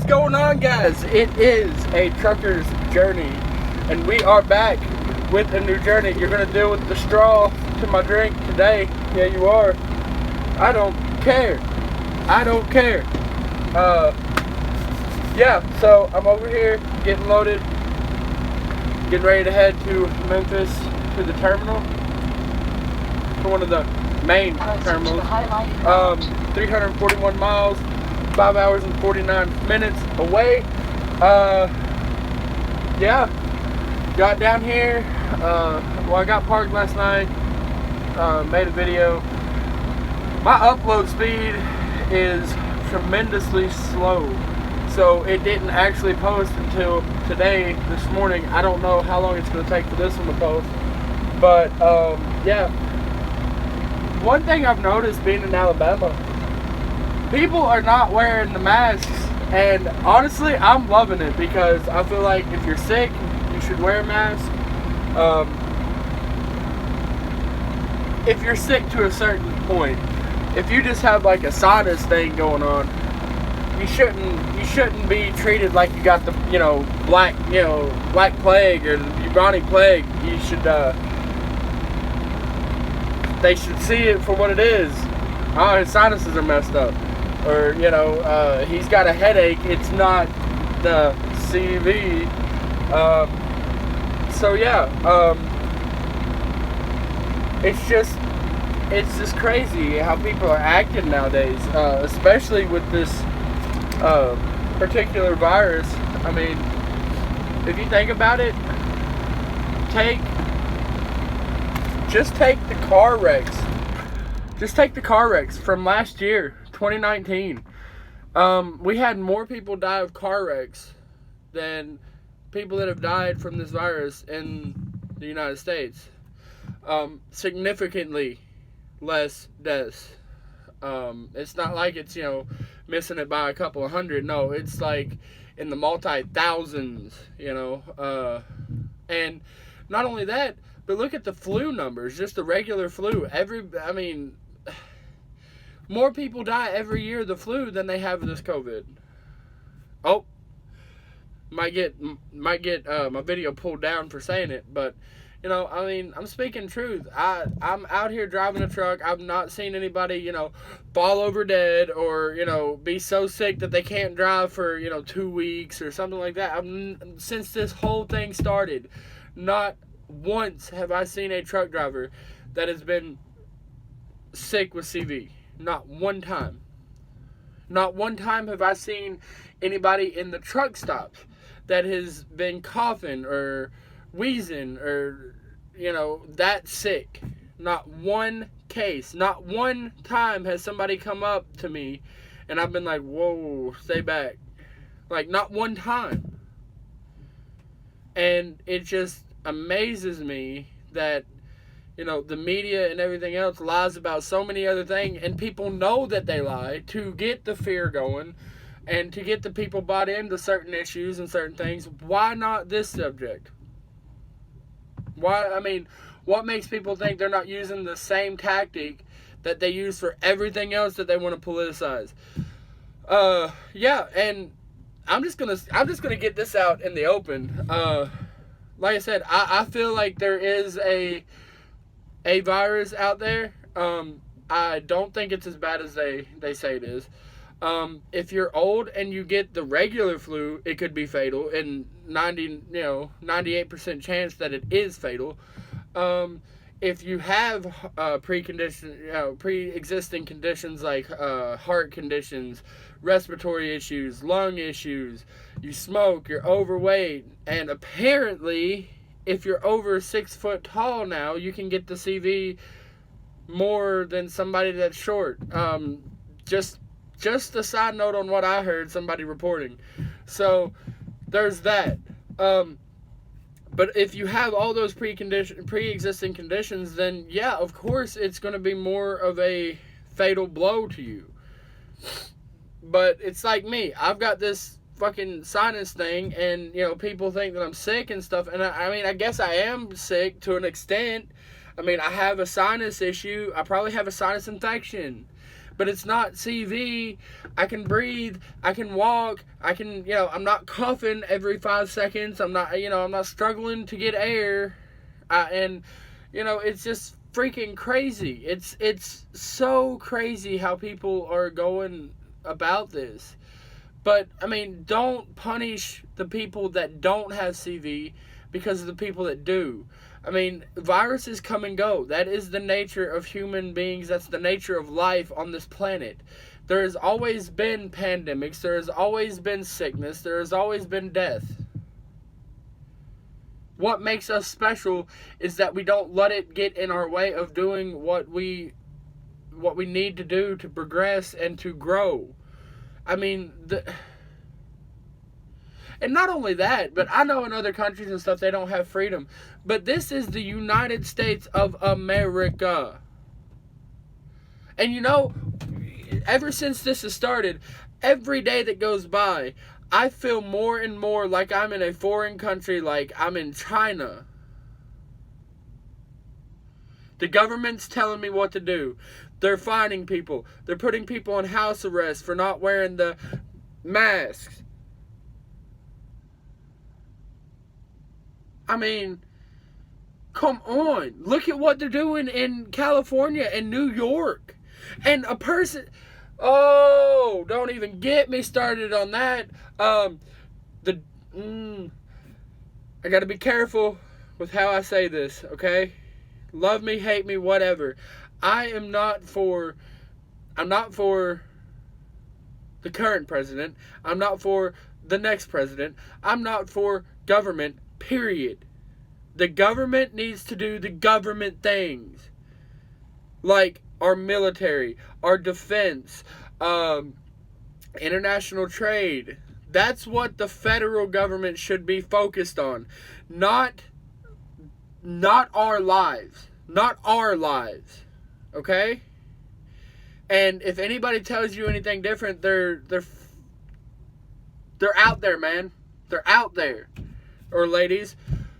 going on, guys? It is a trucker's journey, and we are back with a new journey. You're gonna deal with the straw to my drink today. Yeah, you are. I don't care. I don't care. Yeah, so I'm over here getting loaded, getting ready to head to Memphis to the terminal, to one of the main terminals. 341 miles, 5 hours and 49 minutes away. Yeah, got down here. Well, I got parked last night. Made a video. My upload speed is tremendously slow, so it didn't actually post until today, this morning. I don't know how long it's going to take for this one to post, but yeah. One thing I've noticed being in Alabama, people are not wearing the masks, and honestly, I'm loving it because I feel like if you're sick, you should wear a mask. If you're sick to a certain point, if you just have like a sinus thing going on, you shouldn't be treated like you got the black plague or the bubonic plague. You should they should see it for what it is. Oh, his sinuses are messed up, or he's got a headache. It's not the CV. So yeah, it's just crazy how people are acting nowadays, especially with this particular virus. I mean, if you think about it, just take the car wrecks. Just take the car wrecks from last year, 2019. We had more people die of car wrecks than people that have died from this virus in the United States. Significantly less deaths. It's not like it's, missing it by a couple of hundred. No, it's like in the multi-thousands, and not only that, but look at the flu numbers, just the regular flu. More people die every year of the flu than they have of this COVID. Oh, might get my video pulled down for saying it, but I'm speaking truth. I'm out here driving a truck. I've not seen anybody, fall over dead or, be so sick that they can't drive for, 2 weeks or something like that. Since this whole thing started, not once have I seen a truck driver that has been sick with CV. Not one time. Not one time have I seen anybody in the truck stops that has been coughing or wheezing or, that sick. Not one case. Not one time has somebody come up to me and I've been like, whoa, stay back. Like, not one time. And it just amazes me that the media and everything else lies about so many other things, and people know that they lie to get the fear going and to get the people bought into certain issues and certain things. Why not this subject? What makes people think they're not using the same tactic that they use for everything else that they want to politicize? Yeah, and I'm just gonna get this out in the open. Like I said, I feel like there is a virus out there. I don't think it's as bad as they say it is. If you're old and you get the regular flu, it could be fatal, and 98% chance that it is fatal. If you have pre-existing conditions like heart conditions, respiratory issues, lung issues, you smoke, you're overweight, and apparently if you're over 6 foot tall now, you can get the CV more than somebody that's short. Just a side note on what I heard somebody reporting. So there's that. But if you have all those pre-existing conditions, then yeah, of course it's going to be more of a fatal blow to you. But it's like me. I've got this fucking sinus thing, and people think that I'm sick and stuff, and I guess I am sick to an extent. I have a sinus issue. I probably have a sinus infection, but it's not CV. I can breathe. I can walk. I can, I'm not coughing every 5 seconds. I'm not struggling to get air. And it's just freaking crazy. It's so crazy how people are going about this. But, I mean, don't punish the people that don't have CV because of the people that do. I mean, viruses come and go. That is the nature of human beings. That's the nature of life on this planet. There has always been pandemics. There has always been sickness. There has always been death. What makes us special is that we don't let it get in our way of doing what we need to do to progress and to grow. I mean, and not only that, but I know in other countries and stuff they don't have freedom. But this is the United States of America. And ever since this has started, every day that goes by, I feel more and more like I'm in a foreign country, like I'm in China. The government's telling me what to do. They're fining people. They're putting people on house arrest for not wearing the masks. I mean, come on. Look at what they're doing in California and New York. And a person... Oh, don't even get me started on that. I gotta be careful with how I say this, okay? Love me, hate me, whatever. I'm not for the current president. I'm not for the next president. I'm not for government, period. The government needs to do the government things. Like our military, our defense, international trade. That's what the federal government should be focused on. Not our lives. Not our lives. Okay? And if anybody tells you anything different, they're out there, man. They're out there. Or ladies,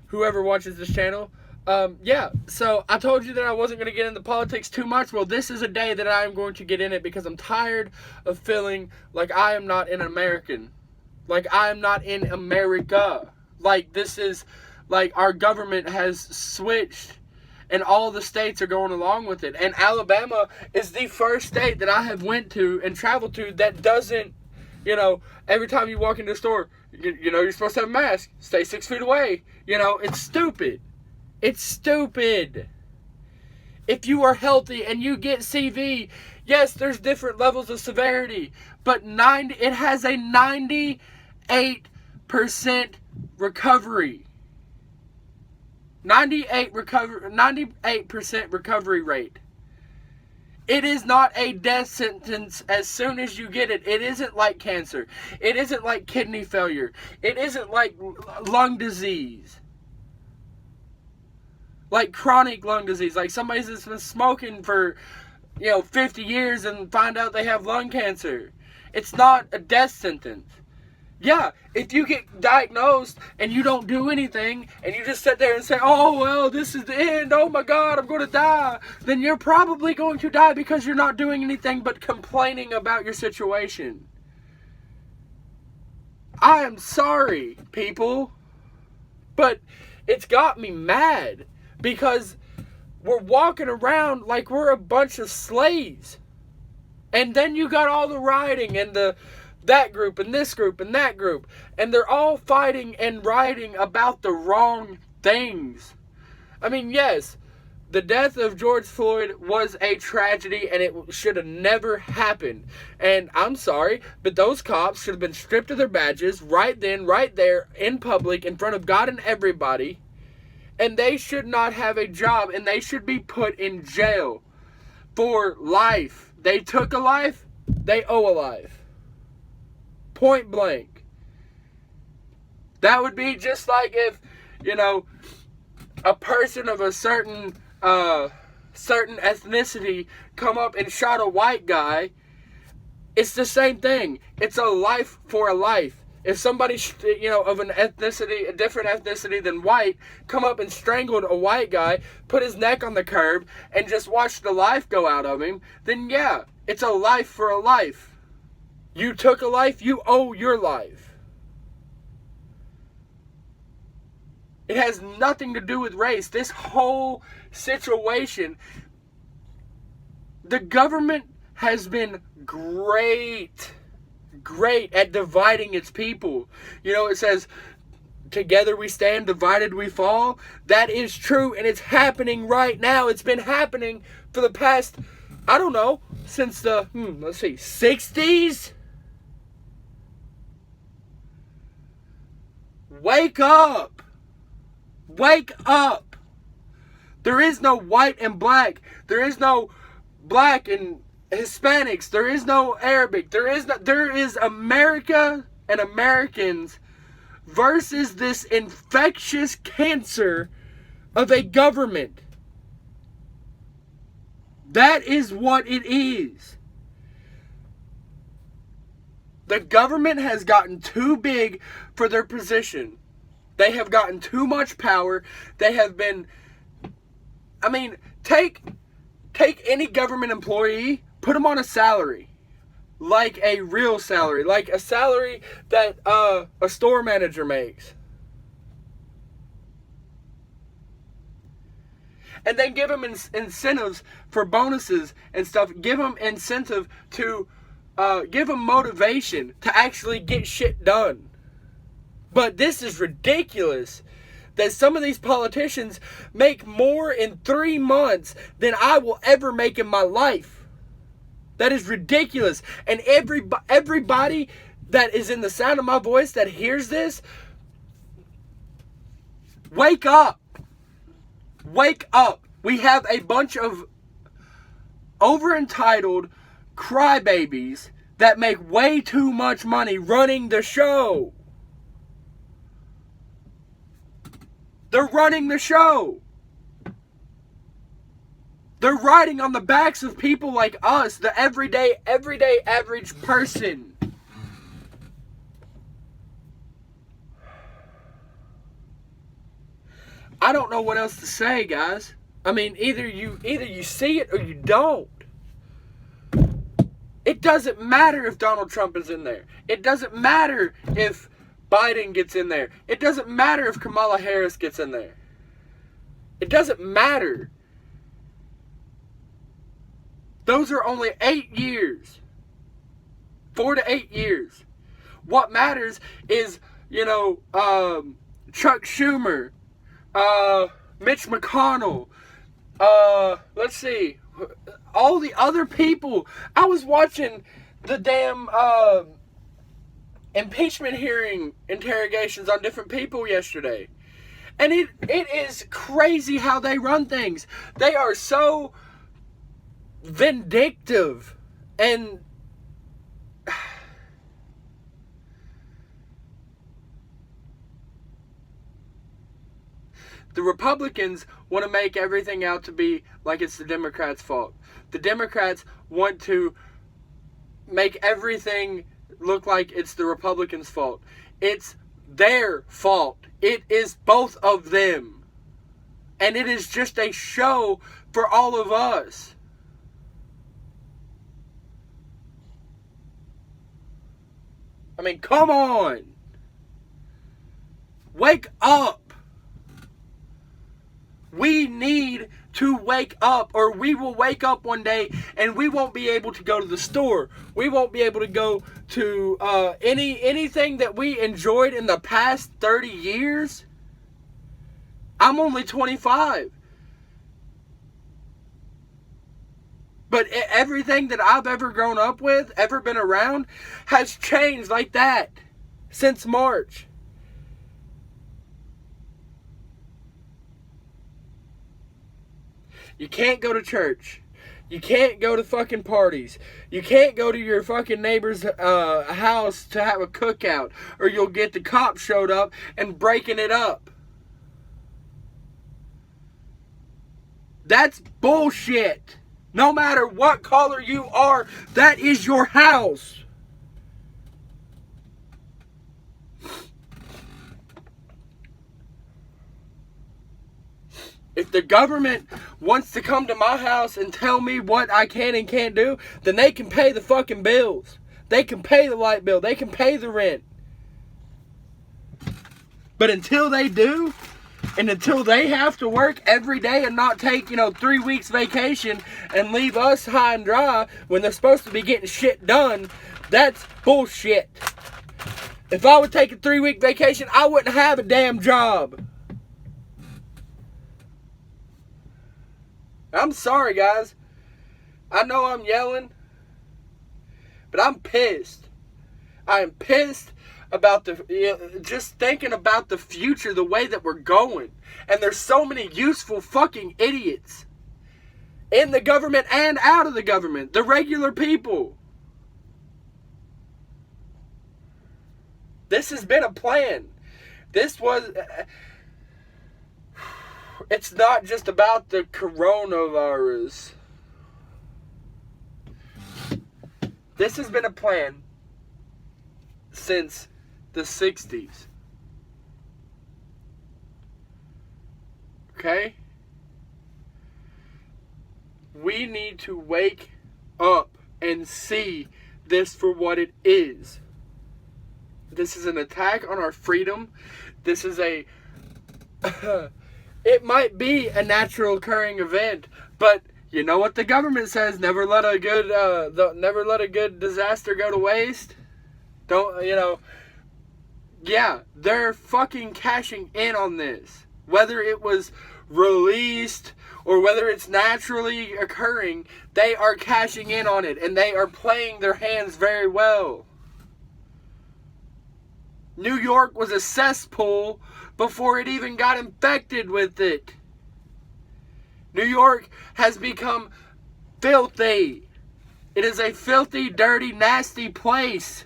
whoever watches this channel. Yeah, so I told you that I wasn't going to get into politics too much. Well, this is a day that I am going to get in it because I'm tired of feeling like I am not an American. Like I am not in America. Like this is, like our government has switched and all the states are going along with it. And Alabama is the first state that I have went to and traveled to that doesn't, every time you walk into a store, you're supposed to have a mask. Stay 6 feet away. It's stupid. It's stupid. If you are healthy and you get CV, yes, there's different levels of severity, but it has a 98% recovery. 98% recovery rate. It is not a death sentence as soon as you get it. It isn't like cancer. It isn't like kidney failure. It isn't like lung disease. Like chronic lung disease. Like somebody that's been smoking for, 50 years and find out they have lung cancer. It's not a death sentence. Yeah, if you get diagnosed and you don't do anything and you just sit there and say, oh, well, this is the end. Oh, my God, I'm going to die. Then you're probably going to die because you're not doing anything but complaining about your situation. I am sorry, people. But it's got me mad because we're walking around like we're a bunch of slaves. And then you got all the rioting and that group and this group and that group, and they're all fighting and rioting about the wrong things. I mean, yes, the death of George Floyd was a tragedy and it should have never happened. And I'm sorry, but those cops should have been stripped of their badges right then, right there, in public, in front of God and everybody. And they should not have a job, and they should be put in jail for life. They took a life, they owe a life. Point blank. That would be just like if, a person of a certain ethnicity come up and shot a white guy. It's the same thing. It's a life for a life. If somebody, of an ethnicity, a different ethnicity than white, come up and strangled a white guy, put his neck on the curb, and just watched the life go out of him, then yeah, It's a life for a life. You took a life, you owe your life. It has nothing to do with race. This whole situation, the government has been great at dividing its people. You know, it says, together we stand, divided we fall. That is true, and it's happening right now. It's been happening for the past, I don't know, since the, 60s? Wake up! Wake up! There is no white and black. There is no black and Hispanics. There is no Arabic. There is America and Americans versus this infectious cancer of a government. That is what it is. The government has gotten too big for their position. They have gotten too much power. They have been, take any government employee, put them on a salary. Like a real salary. Like a salary that a store manager makes. And then give them incentives for bonuses and stuff. Give them incentive to, give them motivation to actually get shit done. But this is ridiculous that some of these politicians make more in 3 months than I will ever make in my life. That is ridiculous. And everybody that is in the sound of my voice that hears this, wake up. Wake up. We have a bunch of over-entitled crybabies that make way too much money running the show. They're running the show. They're riding on the backs of people like us, the everyday average person. I don't know what else to say, guys. Either you see it or you don't. It doesn't matter if Donald Trump is in there. It doesn't matter if Biden gets in there. It doesn't matter if Kamala Harris gets in there. It doesn't matter. Those are only 8 years. 4 to 8 years. What matters is, Chuck Schumer, Mitch McConnell, let's see, all the other people. I was watching the damn impeachment hearing interrogations on different people yesterday. And it is crazy how they run things. They are so vindictive and the Republicans want to make everything out to be like it's the Democrats' fault. The Democrats want to make everything look like it's the Republicans' fault. It's their fault. It is both of them. And it is just a show for all of us. Come on. Wake up. We need to wake up, or we will wake up one day and we won't be able to go to the store. We won't be able to go to anything that we enjoyed in the past 30 years. I'm only 25. But everything that I've ever grown up with, ever been around, has changed like that since March. You can't go to church. You can't go to fucking parties. You can't go to your fucking neighbor's house to have a cookout, or you'll get the cops showed up and breaking it up. That's bullshit. No matter what color you are, that is your house. If the government wants to come to my house and tell me what I can and can't do, then they can pay the fucking bills. They can pay the light bill. They can pay the rent. But until they do, and until they have to work every day and not take, 3 weeks vacation and leave us high and dry when they're supposed to be getting shit done, that's bullshit. If I would take a 3-week vacation, I wouldn't have a damn job. I'm sorry, guys. I know I'm yelling, but I'm pissed. I am pissed about just thinking about the future, the way that we're going. And there's so many useful fucking idiots in the government and out of the government. The regular people. This has been a plan. It's not just about the coronavirus. This has been a plan since the 60s. Okay? We need to wake up and see this for what it is. This is an attack on our freedom. This is it might be a natural occurring event, but you know what the government says? Never let a good disaster go to waste. Yeah, they're fucking cashing in on this. Whether it was released or whether it's naturally occurring, they are cashing in on it, and they are playing their hands very well. New York was a cesspool before it even got infected with it. New York has become filthy. It is a filthy, dirty, nasty place.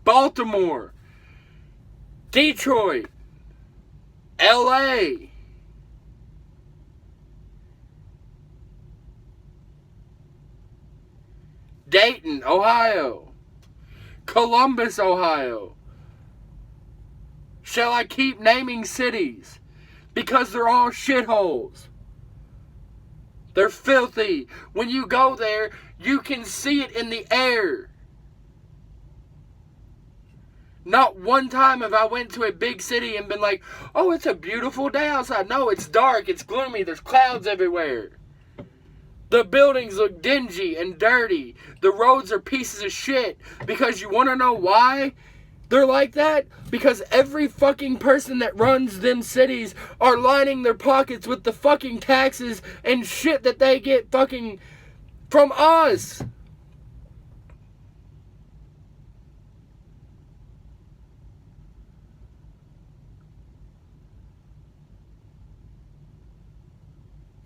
Baltimore, Detroit, LA, Dayton, Ohio, Columbus, Ohio. Shall I keep naming cities? Because they're all shitholes. They're filthy. When you go there, you can see it in the air. Not one time have I went to a big city and been like, oh, it's a beautiful day outside. No, it's dark, it's gloomy, there's clouds everywhere. The buildings look dingy and dirty. The roads are pieces of shit. Because you want to know why they're like that? Because every fucking person that runs them cities are lining their pockets with the fucking taxes and shit that they get fucking from us.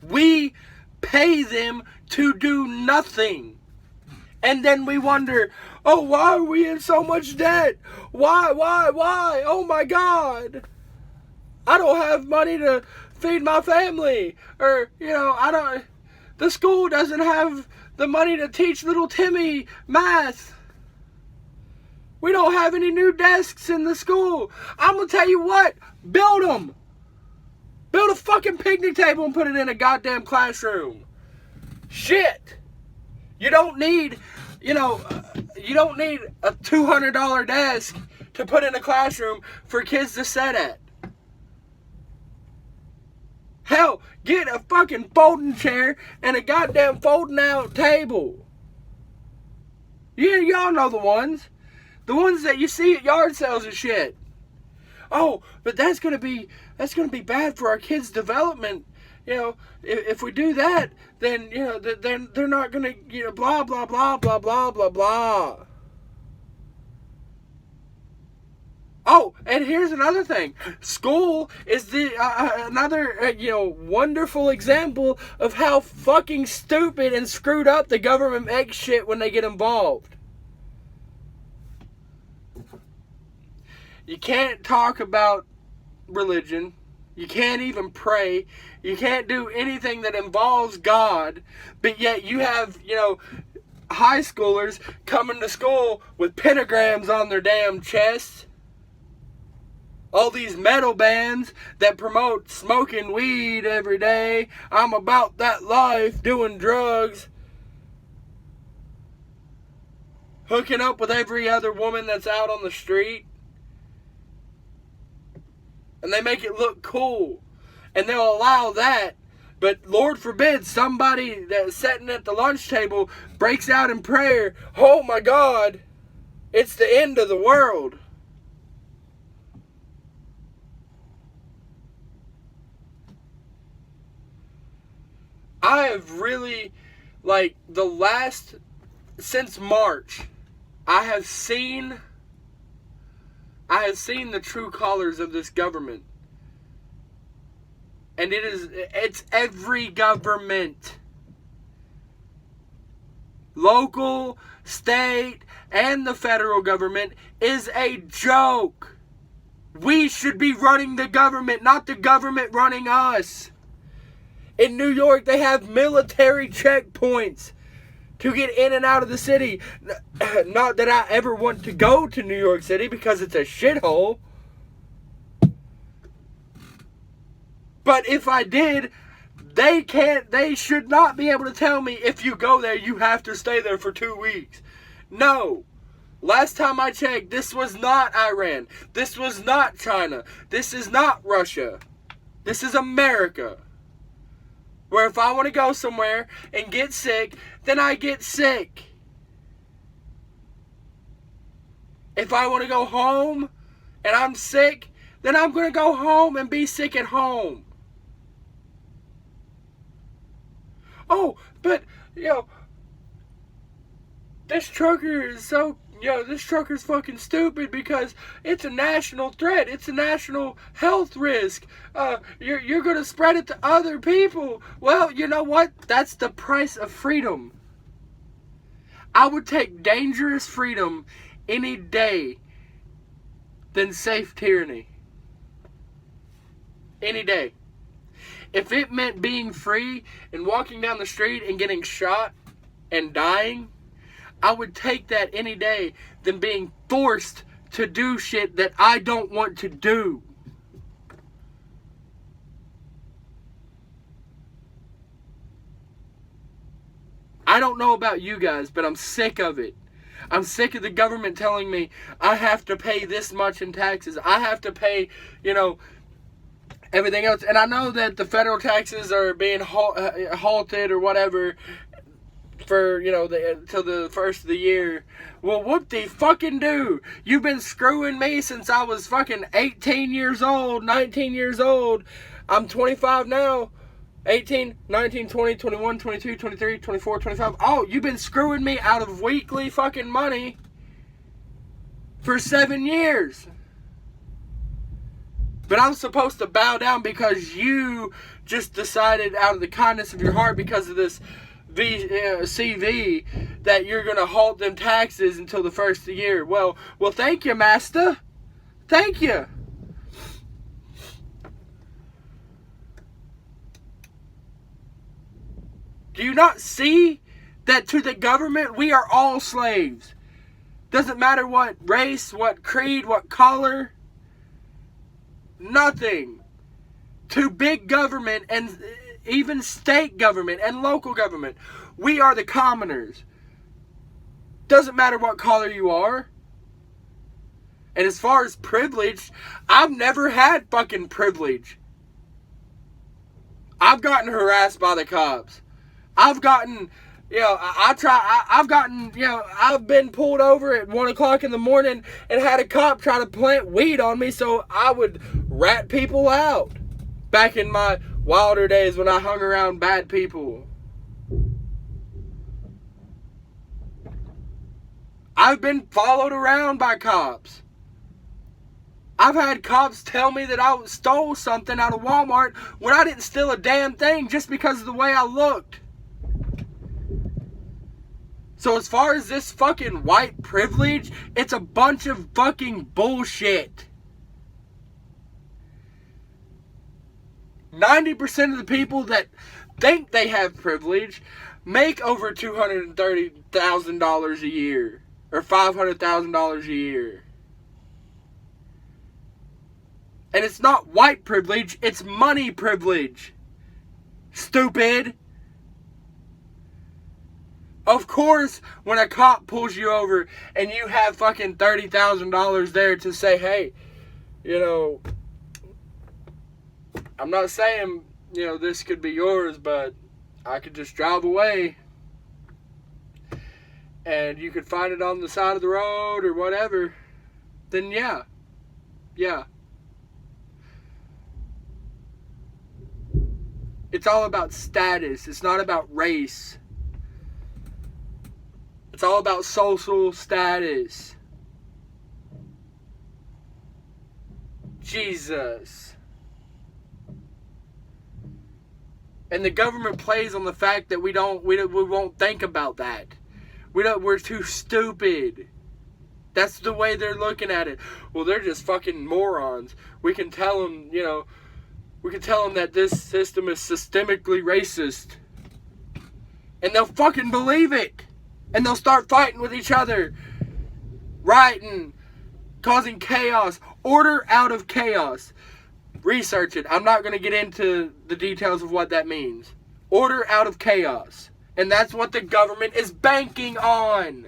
We pay them to do nothing. And then we wonder, oh, why are we in so much debt? Why? Oh my God. I don't have money to feed my family. Or, the school doesn't have the money to teach little Timmy math. We don't have any new desks in the school. I'm going to tell you what, build them. Build a fucking picnic table and put it in a goddamn classroom. Shit. You don't need a $200 desk to put in a classroom for kids to sit at. Hell, get a fucking folding chair and a goddamn folding out table. Y'all know the ones. The ones that you see at yard sales and shit. Oh, but that's gonna be bad for our kids' development. If we do that, then they're not gonna blah blah blah blah blah blah blah. Oh, and here's another thing. School is another wonderful example of how fucking stupid and screwed up the government makes shit when they get involved. You can't talk about religion. You can't even pray. You can't do anything that involves God. But yet you have, high schoolers coming to school with pentagrams on their damn chests. All these metal bands that promote smoking weed every day. I'm about that life, doing drugs, hooking up with every other woman that's out on the street. And they make it look cool. And they'll allow that. But Lord forbid somebody that's sitting at the lunch table breaks out in prayer. Oh my God, it's the end of the world. I have really, since March, I have seen the true colors of this government. And it's every government. Local, state, and the federal government is a joke. We should be running the government, not the government running us. In New York, they have military checkpoints to get in and out of the city. Not that I ever want to go to New York City because it's a shithole. But if I did, they should not be able to tell me if you go there, you have to stay there for 2 weeks. No. Last time I checked, this was not Iran. This was not China. This is not Russia. This is America. Where if I want to go somewhere and get sick, then I get sick. If I want to go home and I'm sick, then I'm going to go home and be sick at home. Oh, but, this trucker is this trucker's fucking stupid because it's a national threat. It's a national health risk. You're going to spread it to other people. Well, you know what? That's the price of freedom. I would take dangerous freedom any day than safe tyranny. Any day. If it meant being free and walking down the street and getting shot and dying, I would take that any day than being forced to do shit that I don't want to do. I don't know about you guys, but I'm sick of it. I'm sick of the government telling me I have to pay this much in taxes. I have to pay, everything else. And I know that the federal taxes are being halted or whatever for, till the first of the year. Well, whoop de fucking do. You've been screwing me since I was fucking 18 years old, 19 years old. I'm 25 now. 18, 19, 20, 21, 22, 23, 24, 25. Oh, you've been screwing me out of weekly fucking money for 7 years. But I'm supposed to bow down because you just decided out of the kindness of your heart because of this CV that you're going to halt them taxes until the first of the year. Well, thank you, master. Thank you. Do you not see that to the government we are all slaves? Doesn't matter what race, what creed, what color. Nothing. To big government and even state government and local government, we are the commoners. Doesn't matter what color you are. And as far as privilege, I've never had fucking privilege. I've gotten harassed by the cops. I've gotten, I've been pulled over at 1 o'clock in the morning and had a cop try to plant weed on me so I would rat people out. Back in my wilder days when I hung around bad people. I've been followed around by cops. I've had cops tell me that I stole something out of Walmart when I didn't steal a damn thing just because of the way I looked. So as far as this fucking white privilege, it's a bunch of fucking bullshit. 90% of the people that think they have privilege make over $230,000 a year. Or $500,000 a year. And it's not white privilege, it's money privilege. Stupid. Of course, when a cop pulls you over and you have fucking $30,000 there to say, hey, you know, I'm not saying, you know, this could be yours, but I could just drive away and you could find it on the side of the road or whatever, then yeah. It's all about status. It's not about race. It's all about social status. Jesus. And the government plays on the fact that we won't think about that. We're too stupid. That's the way they're looking at it. Well, they're just fucking morons. We can tell them, you know, that this system is systemically racist. And they'll fucking believe it. And they'll start fighting with each other. Rioting. Causing chaos. Order out of chaos. Research it. I'm not going to get into the details of what that means. Order out of chaos. And that's what the government is banking on.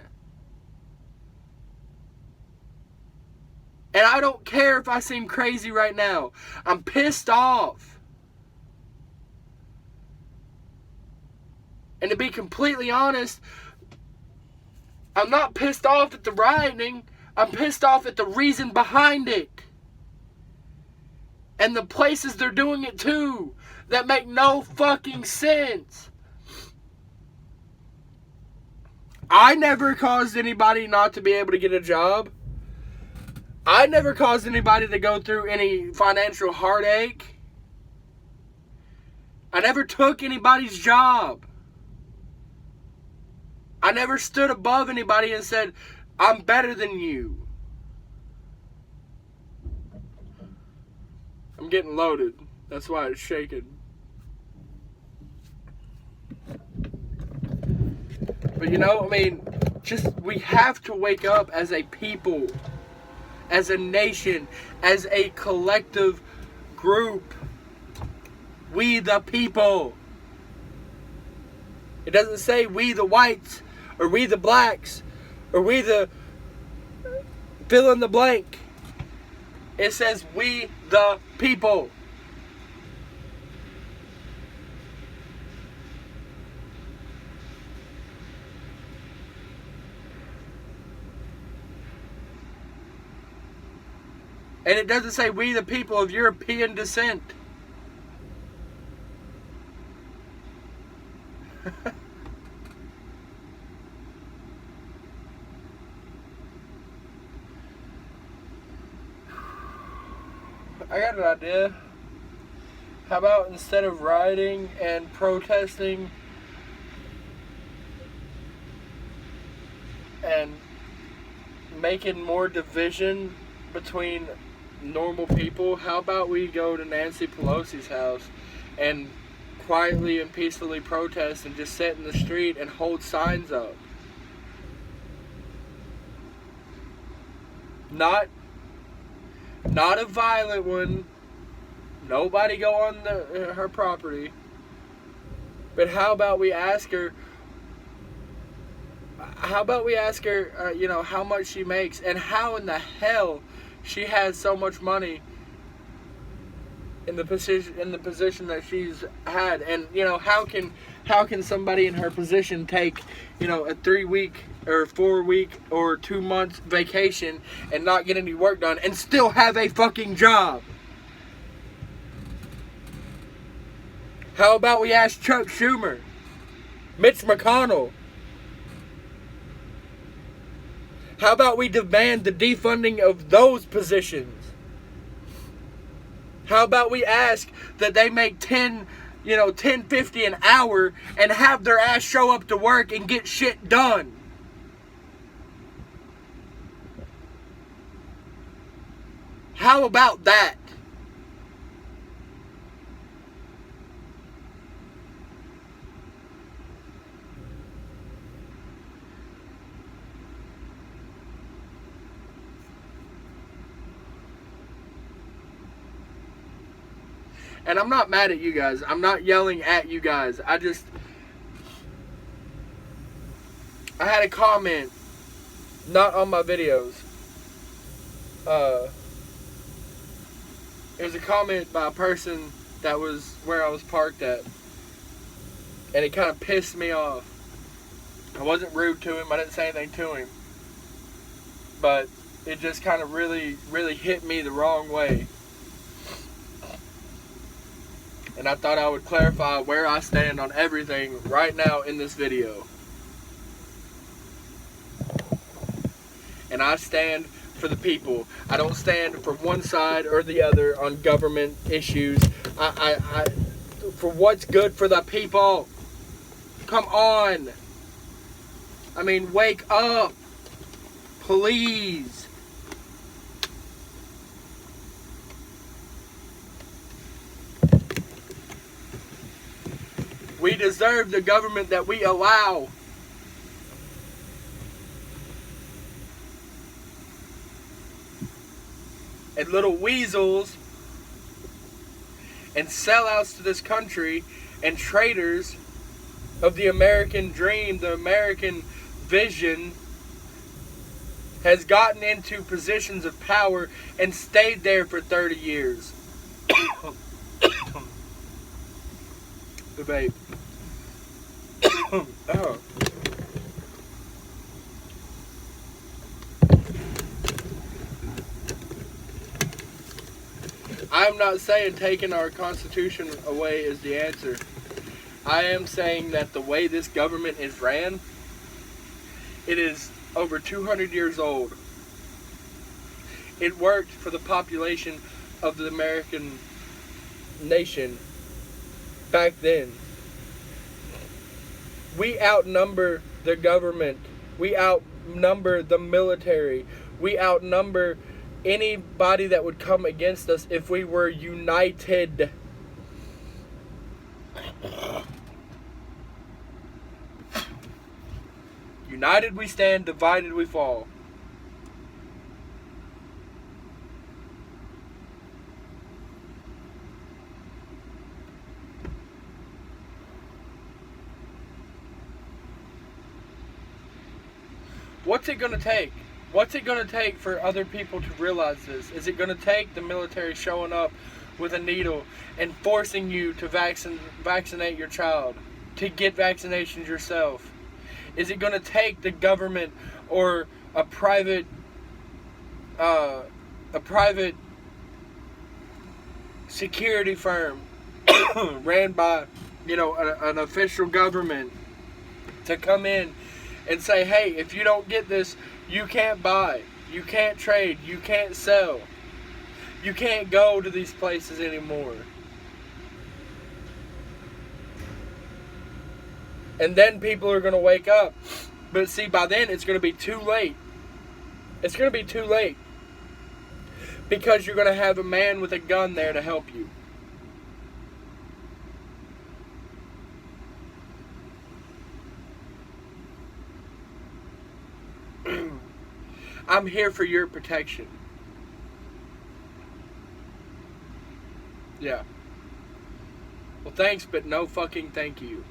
And I don't care if I seem crazy right now. I'm pissed off. And to be completely honest, I'm not pissed off at the rioting. I'm pissed off at the reason behind it. And the places they're doing it to that make no fucking sense. I never caused anybody not to be able to get a job. I never caused anybody to go through any financial heartache. I never took anybody's job. I never stood above anybody and said, I'm better than you. I'm getting loaded. That's why it's shaking. But you know, I mean, we have to wake up as a people. As a nation, as a collective group. We the people. It doesn't say we the whites, or we the blacks, or we the fill in the blank. It says we the people. And it doesn't say we the people of European descent. I got an idea. How about instead of rioting and protesting and making more division between normal people, how about we go to Nancy Pelosi's house and quietly and peacefully protest and just sit in the street and hold signs up? Not a violent one. Nobody go on her property. But how about we ask her? You know, how much she makes and how in the hell she has so much money in the position that she's had. And you know, how can somebody in her position take, you know, a 3-week or 4-week or 2 months vacation and not get any work done and still have a fucking job? How about we ask Chuck Schumer, Mitch McConnell? How about we demand the defunding of those positions? How about we ask that they make $10.50 an hour and have their ass show up to work and get shit done? How about that? And I'm not mad at you guys. I'm not yelling at you guys. I had a comment, not on my videos. It was a comment by a person that was where I was parked at. And it kind of pissed me off. I wasn't rude to him. I didn't say anything to him. But it just kind of really, really hit me the wrong way. And I thought I would clarify where I stand on everything right now in this video. And I stand for the people. I don't stand for one side or the other on government issues. I for what's good for the people. Come on. I mean, wake up. Please. We deserve the government that we allow. And little weasels and sellouts to this country and traitors of the American dream, the American vision, has gotten into positions of power and stayed there for 30 years. The babe. Oh. I'm not saying taking our Constitution away is the answer. I am saying that the way this government is ran, it is over 200 years old. It worked for the population of the American nation back then. We outnumber the government. We outnumber the military. We outnumber anybody that would come against us if we were united. United we stand, divided we fall. What's it going to take? What's it going to take for other people to realize this? Is it going to take the military showing up with a needle and forcing you to vaccinate your child, to get vaccinations yourself? Is it going to take the government or a private security firm ran by, an official government to come in and say, hey, if you don't get this, you can't buy, you can't trade, you can't sell, you can't go to these places anymore? And then people are going to wake up. But see, by then it's going to be too late. It's going to be too late. Because you're going to have a man with a gun there to help you. I'm here for your protection. Yeah. Well, thanks, but no fucking thank you.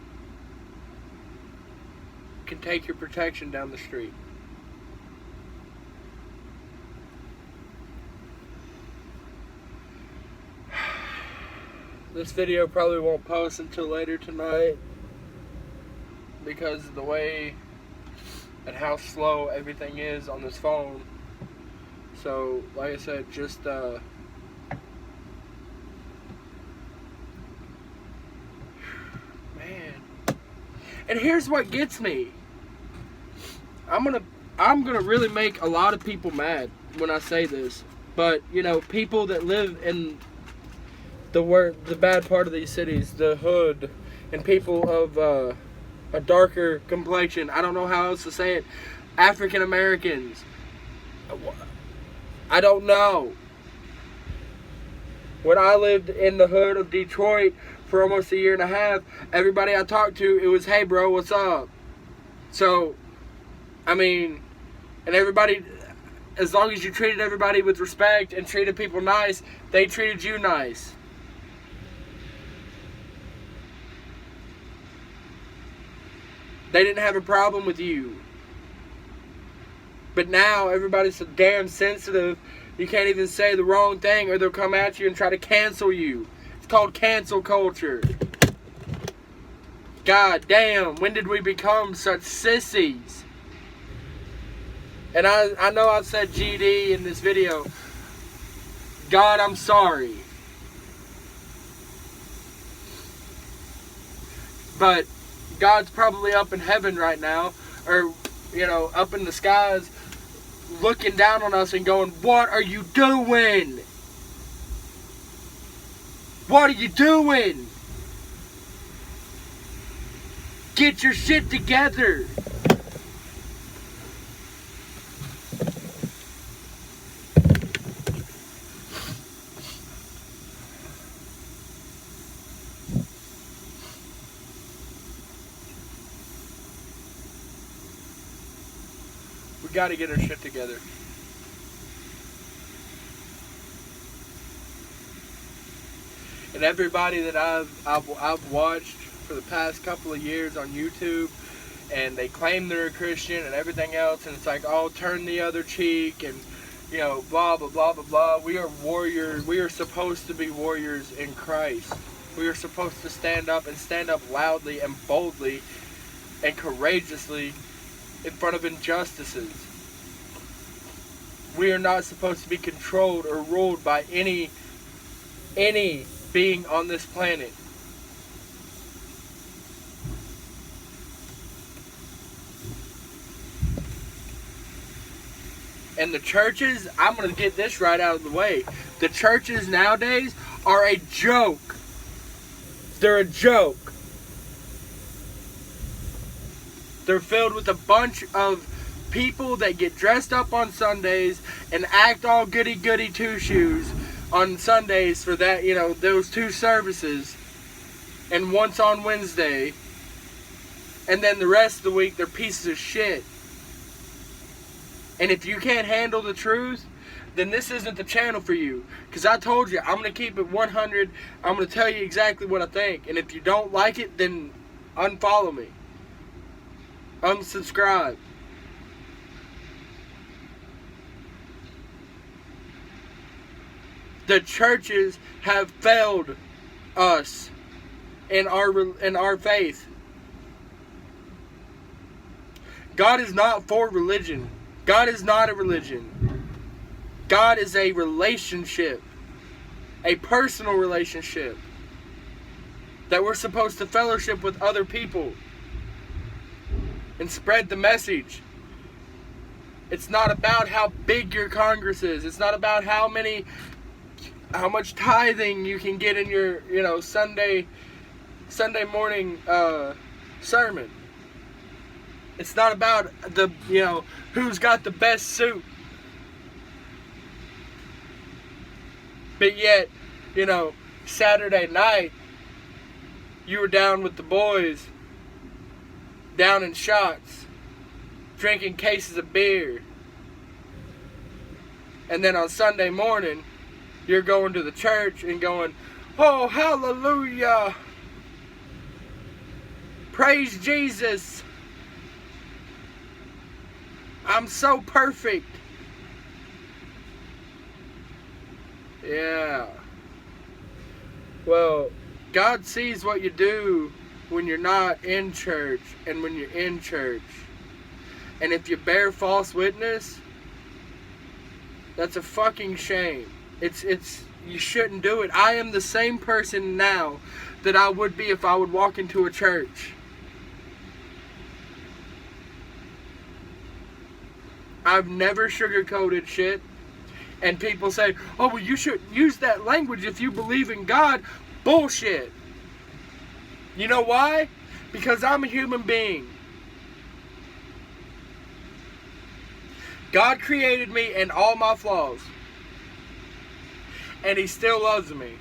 Can take your protection down the street. This video probably won't post until later tonight because of the way and how slow everything is on this phone. So, like I said, just man. And here's what gets me. I'm gonna really make a lot of people mad when I say this, but people that live in the bad part of these cities, the hood, and people of a darker complexion, I don't know how else to say it, African Americans, I don't know. When I lived in the hood of Detroit for almost a year and a half, everybody I talked to, it was, hey bro, what's up? So, and everybody, as long as you treated everybody with respect and treated people nice, they treated you nice. They didn't have a problem with you. But now everybody's so damn sensitive, you can't even say the wrong thing or they'll come at you and try to cancel you. It's called cancel culture. God damn, when did we become such sissies? And I know I've said GD in this video. God, I'm sorry. But God's probably up in heaven right now, or, up in the skies, looking down on us and going, what are you doing? What are you doing? Get your shit together. We got to get our shit together. And everybody that I've watched for the past couple of years on YouTube, and they claim they're a Christian and everything else, and it's like, oh, turn the other cheek, and blah blah blah blah blah. We are warriors. We are supposed to be warriors in Christ. We are supposed to stand up loudly and boldly and courageously in front of injustices. We are not supposed to be controlled or ruled by any being on this planet. And the churches, I'm going to get this right out of the way. The churches nowadays are a joke. They're a joke. They're filled with a bunch of people that get dressed up on Sundays and act all goody-goody two-shoes on Sundays for that, those two services, and once on Wednesday, and then the rest of the week they're pieces of shit. And if you can't handle the truth, then this isn't the channel for you. Because I told you, I'm going to keep it 100. I'm going to tell you exactly what I think. And if you don't like it, then unfollow me. Unsubscribe. The churches have failed us in our faith. God is not for religion. God is not a religion. God is a relationship. A personal relationship. That we're supposed to fellowship with other people. And spread the message. It's not about how big your Congress is. It's not about how much tithing you can get in your, Sunday morning sermon. It's not about the, who's got the best suit. But yet, Saturday night, you were down with the boys, down in shots, drinking cases of beer. And then on Sunday morning, you're going to the church and going, oh, hallelujah. Praise Jesus. I'm so perfect. Yeah. Well, God sees what you do when you're not in church and when you're in church. And if you bear false witness, that's a fucking shame. It's you shouldn't do it. I am the same person now that I would be if I would walk into a church. I've never sugarcoated shit. And people say, oh, well, you should use that language if you believe in God. Bullshit. You know why? Because I'm a human being. God created me and all my flaws. And He still loves me.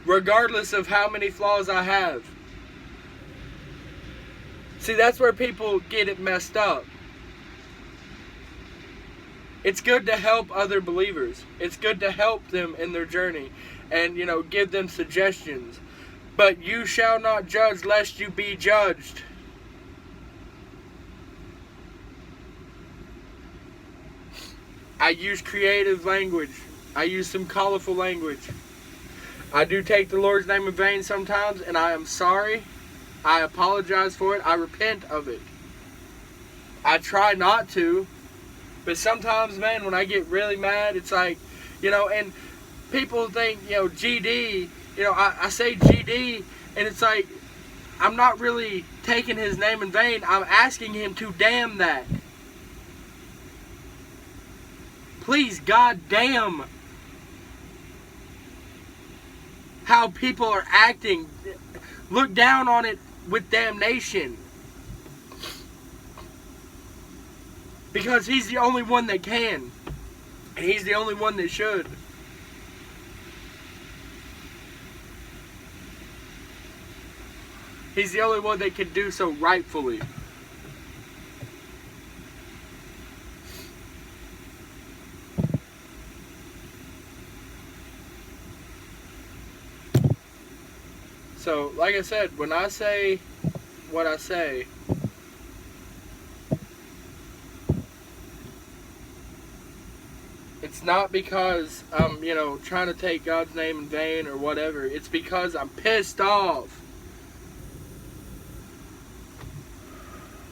Regardless of how many flaws I have. See, that's where people get it messed up. It's good to help other believers. It's good to help them in their journey and, give them suggestions. But you shall not judge lest you be judged. I use creative language. I use some colorful language. I do take the Lord's name in vain sometimes, and I am sorry. I apologize for it. I repent of it. I try not to, but sometimes, man, when I get really mad, it's like, and people think, GD, I say GD, and it's like, I'm not really taking his name in vain. I'm asking him to damn that. Please, God damn how people are acting. Look down on it with damnation. Because he's the only one that can. And he's the only one that should. He's the only one that can do so rightfully. So, like I said, when I say what I say, it's not because I'm, trying to take God's name in vain or whatever. It's because I'm pissed off.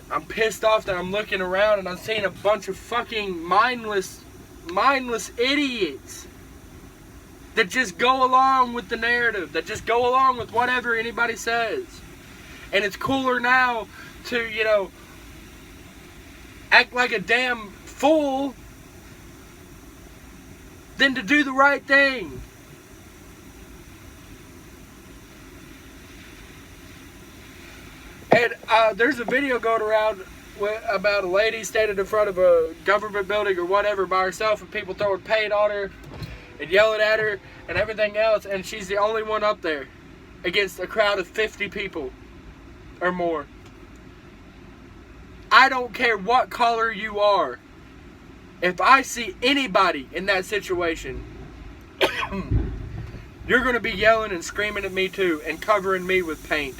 I'm pissed off that I'm looking around and I'm seeing a bunch of fucking mindless idiots that just go along with the narrative, that just go along with whatever anybody says. And it's cooler now to, act like a damn fool than to do the right thing. And there's a video going around about a lady standing in front of a government building or whatever by herself, and people throwing paint on her and yelling at her and everything else, and she's the only one up there against a crowd of 50 people or more. I don't care what color you are. If I see anybody in that situation, you're going to be yelling and screaming at me too and covering me with paint.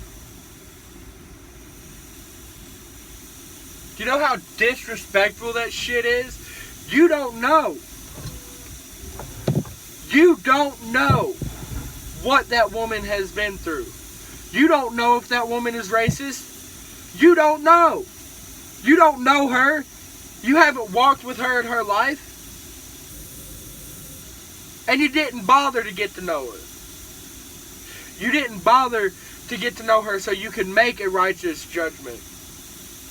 Do you know how disrespectful that shit is? You don't know. You don't know what that woman has been through. You don't know if that woman is racist. You don't know. You don't know her. You haven't walked with her in her life. And you didn't bother to get to know her. You didn't bother to get to know her so you could make a righteous judgment.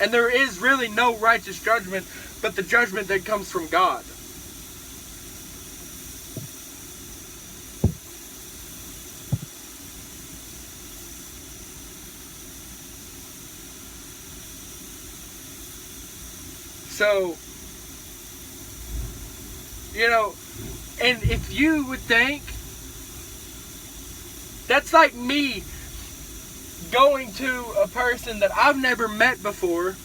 And there is really no righteous judgment but the judgment that comes from God. So, and if you would think, that's like me going to a person that I've never met before.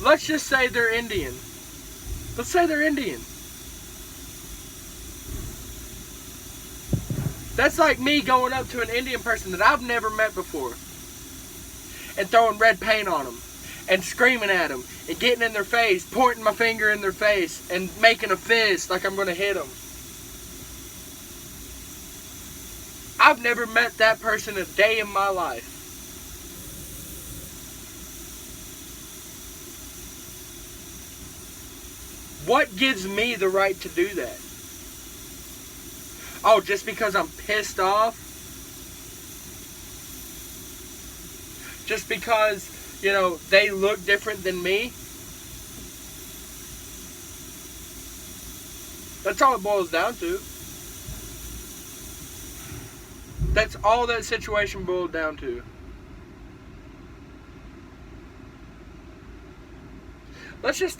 Let's just say they're Indian. Let's say they're Indian. That's like me going up to an Indian person that I've never met before and throwing red paint on them and screaming at them and getting in their face, pointing my finger in their face and making a fist like I'm going to hit them. I've never met that person a day in my life. What gives me the right to do that? Oh, just because I'm pissed off? Just because, they look different than me? That's all it boils down to. That's all that situation boiled down to. Let's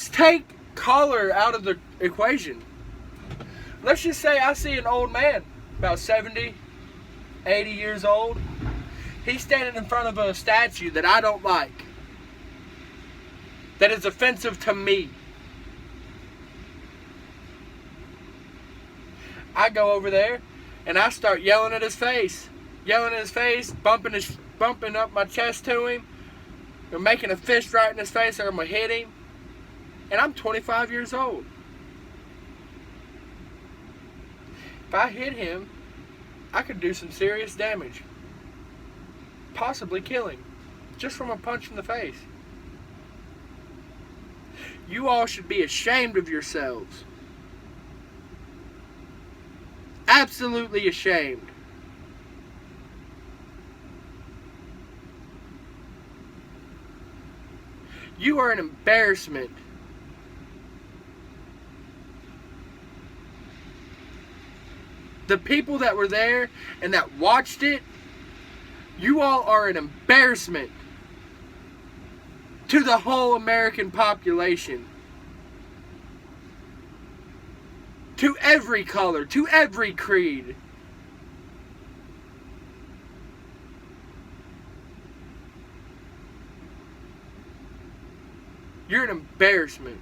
take color out of the equation. Let's just say I see an old man, about 70, 80 years old. He's standing in front of a statue that I don't like, that is offensive to me. I go over there and I start yelling at his face, bumping up my chest to him, or making a fist right in his face, or I'm gonna hit him. And I'm 25 years old. If I hit him, I could do some serious damage. Possibly killing. Just from a punch in the face. You all should be ashamed of yourselves. Absolutely ashamed. You are an embarrassment. The people that were there and that watched it, you all are an embarrassment to the whole American population. To every color, to every creed. You're an embarrassment.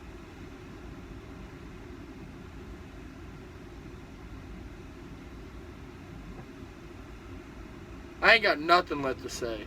I ain't got nothing left to say.